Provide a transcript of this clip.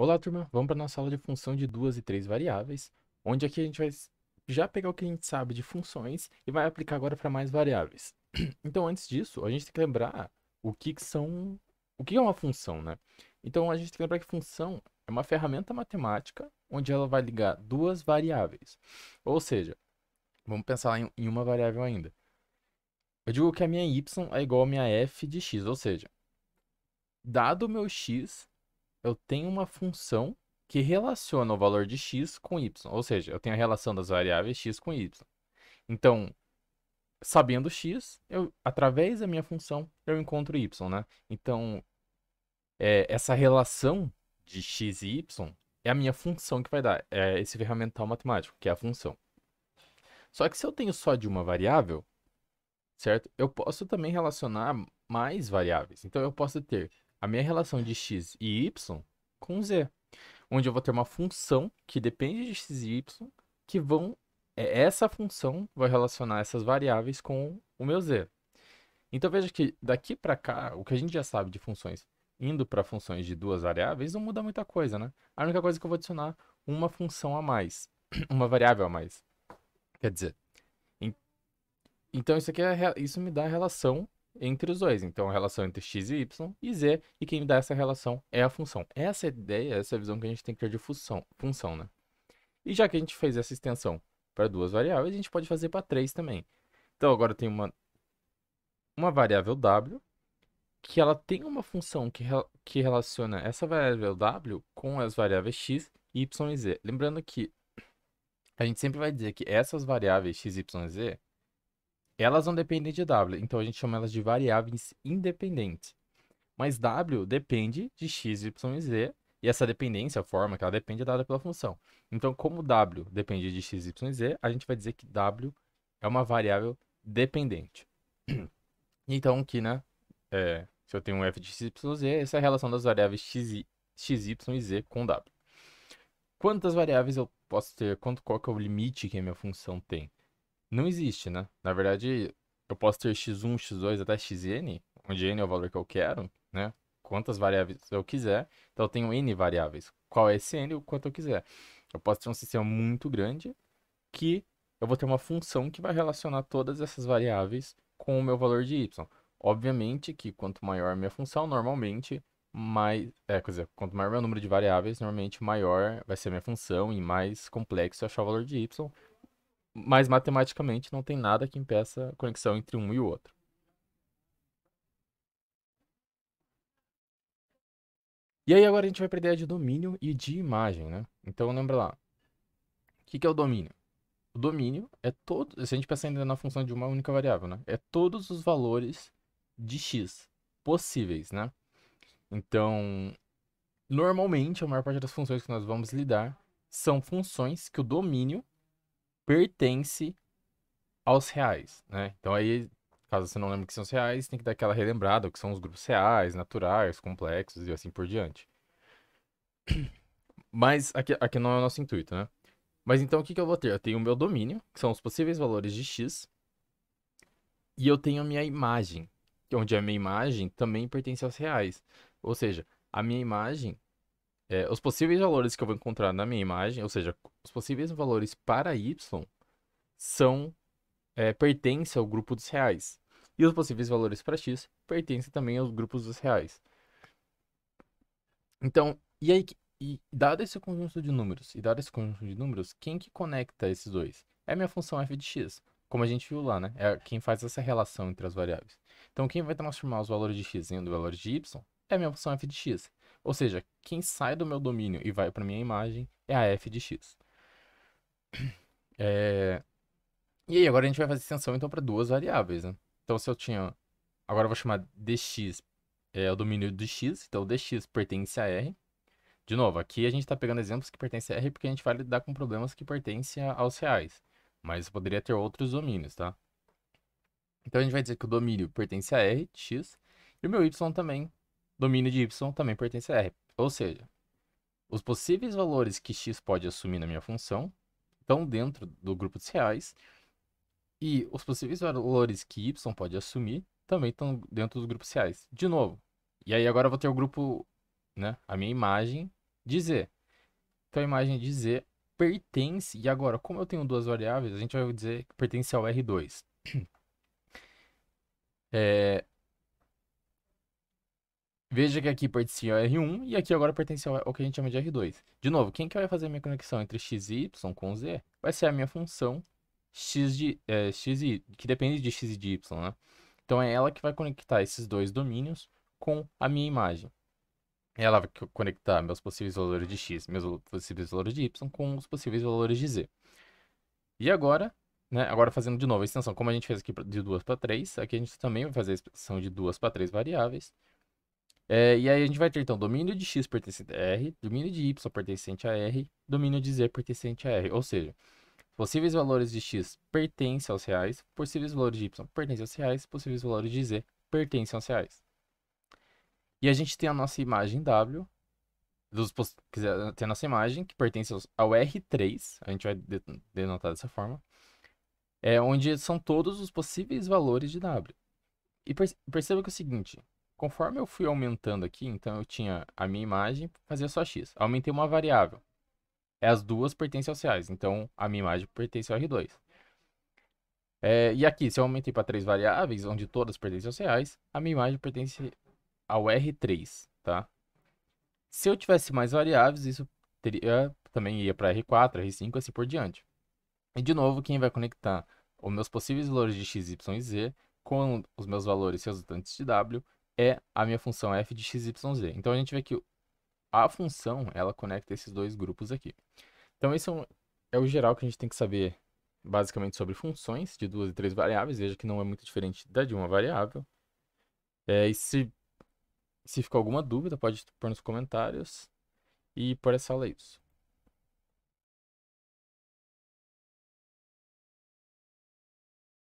Olá, turma. Vamos para nossa aula de função de duas e três variáveis, onde aqui a gente vai já pegar o que a gente sabe de funções e vai aplicar agora para mais variáveis. Então, antes disso, a gente tem que lembrar o que é uma função, né? Então, a gente tem que lembrar que função é uma ferramenta matemática onde ela vai ligar duas variáveis. Ou seja, vamos pensar em uma variável ainda. Eu digo que a minha y é igual a minha f de x, ou seja, dado o meu x, eu tenho uma função que relaciona o valor de x com y, ou seja, eu tenho a relação das variáveis x com y. Então, sabendo x, através da minha função, eu encontro y, né? Então, essa relação de x e y é a minha função que vai dar, é esse ferramental matemático, que é a função. Só que se eu tenho só de uma variável, certo? Eu posso também relacionar mais variáveis. Então, eu posso ter a minha relação de x e y com z, onde eu vou ter uma função que depende de x e y, que essa função vai relacionar essas variáveis com o meu z. Então veja que daqui para cá, o que a gente já sabe de funções indo para funções de duas variáveis não muda muita coisa, né? A única coisa é que eu vou adicionar uma função a mais, uma variável a mais. Quer dizer, en- então isso aqui isso me dá a relação entre os dois. Então a relação entre x e y e z, e quem me dá essa relação é a função. Essa é a ideia, essa é a visão que a gente tem que ter de função, né? E já que a gente fez essa extensão para duas variáveis, a gente pode fazer para três também. Então agora eu tenho uma variável w, que ela tem uma função que relaciona essa variável w com as variáveis x, y e z. Lembrando que a gente sempre vai dizer que essas variáveis x, y e z, elas não dependem de w, então a gente chama elas de variáveis independentes. Mas w depende de x, y e z, e essa dependência, a forma que ela depende, é dada pela função. Então, como w depende de x, y e z, a gente vai dizer que w é uma variável dependente. Então, aqui, né, se eu tenho um f de x, y, z, essa é a relação das variáveis x, y e z com w. Quantas variáveis eu posso ter? Qual que é o limite que a minha função tem? Não existe, né? Na verdade, eu posso ter x1, x2 até xn, onde n é o valor que eu quero, né? Quantas variáveis eu quiser. Então eu tenho n variáveis. Qual é esse n? O quanto eu quiser. Eu posso ter um sistema muito grande que eu vou ter uma função que vai relacionar todas essas variáveis com o meu valor de y. Obviamente que quanto maior a minha função, normalmente quer dizer, quanto maior o meu número de variáveis, normalmente maior vai ser a minha função e mais complexo é achar o valor de y, mas matematicamente não tem nada que impeça a conexão entre um e o outro. E aí agora a gente vai para a ideia de domínio e de imagem, né? Então lembra lá, o que é o domínio? O domínio é todo, se a gente pensar ainda na função de uma única variável, né? É todos os valores de x possíveis, né? Então, normalmente a maior parte das funções que nós vamos lidar são funções que o domínio pertence aos reais, né? Então aí, caso você não lembre que são os reais, tem que dar aquela relembrada, o que são os grupos reais, naturais, complexos e assim por diante. Mas aqui não é o nosso intuito, né? Mas então o que eu vou ter? Eu tenho o meu domínio, que são os possíveis valores de x, e eu tenho a minha imagem, onde a minha imagem também pertence aos reais. Ou seja, a minha imagem, os possíveis valores que eu vou encontrar na minha imagem, ou seja, os possíveis valores para y, são pertencem ao grupo dos reais. E os possíveis valores para x pertencem também aos grupos dos reais. Então, e aí, dado esse conjunto de números, quem que conecta esses dois? É a minha função f de x, como a gente viu lá, né? É quem faz essa relação entre as variáveis. Então, quem vai transformar os valores de x em valores de y é a minha função f de x. Ou seja, quem sai do meu domínio e vai para minha imagem é a f de x. É... E aí, agora a gente vai fazer extensão então para duas variáveis, né? Então, se eu tinha. Agora eu vou chamar dx o domínio de x, então dx pertence a R. De novo, aqui a gente está pegando exemplos que pertencem a R porque a gente vai lidar com problemas que pertencem aos reais. Mas poderia ter outros domínios, tá? Então a gente vai dizer que o domínio pertence a R, de x, e o meu y também, domínio de y também pertence a R. Ou seja, os possíveis valores que x pode assumir na minha função estão dentro do grupo dos reais, e os possíveis valores que y pode assumir também estão dentro dos grupos reais. De novo. E aí agora eu vou ter o grupo, né? A minha imagem de Z. Então a imagem de Z pertence, e agora, como eu tenho duas variáveis, a gente vai dizer que pertence ao R2. É, veja que aqui pertencia ao R1 e aqui agora pertence ao que a gente chama de R2. De novo, quem que vai fazer a minha conexão entre x e y com z vai ser a minha função que depende de x e de y, né? Então é ela que vai conectar esses dois domínios com a minha imagem. Ela vai conectar meus possíveis valores de x, meus possíveis valores de y com os possíveis valores de z. E agora, né, agora fazendo de novo a extensão, como a gente fez aqui de 2 para 3, aqui a gente também vai fazer a extensão de 2 para 3 variáveis. E aí a gente vai ter, então, domínio de x pertencente a R, domínio de y pertencente a R, domínio de z pertencente a R. Ou seja, possíveis valores de x pertencem aos reais, possíveis valores de y pertencem aos reais, possíveis valores de z pertencem aos reais. E a gente tem a nossa imagem W, tem a nossa imagem que pertence ao R3, a gente vai denotar dessa forma, onde são todos os possíveis valores de W. E perceba que é o seguinte, conforme eu fui aumentando aqui, então eu tinha a minha imagem, fazia só x. Aumentei uma variável. As duas pertencem aos reais, então a minha imagem pertence ao R2. E aqui, se eu aumentei para 3 variáveis, onde todas pertencem aos reais, a minha imagem pertence ao R3, tá? Se eu tivesse mais variáveis, isso também ia para R4, R5, assim por diante. E de novo, quem vai conectar os meus possíveis valores de x, y e z com os meus valores resultantes de w é a minha função f de x, y, z. Então a gente vê que a função, ela conecta esses dois grupos aqui. Então esse é o geral que a gente tem que saber basicamente sobre funções de duas e três variáveis. Veja que não é muito diferente da de uma variável. E se ficou alguma dúvida, pode pôr nos comentários. E por essa aula é isso.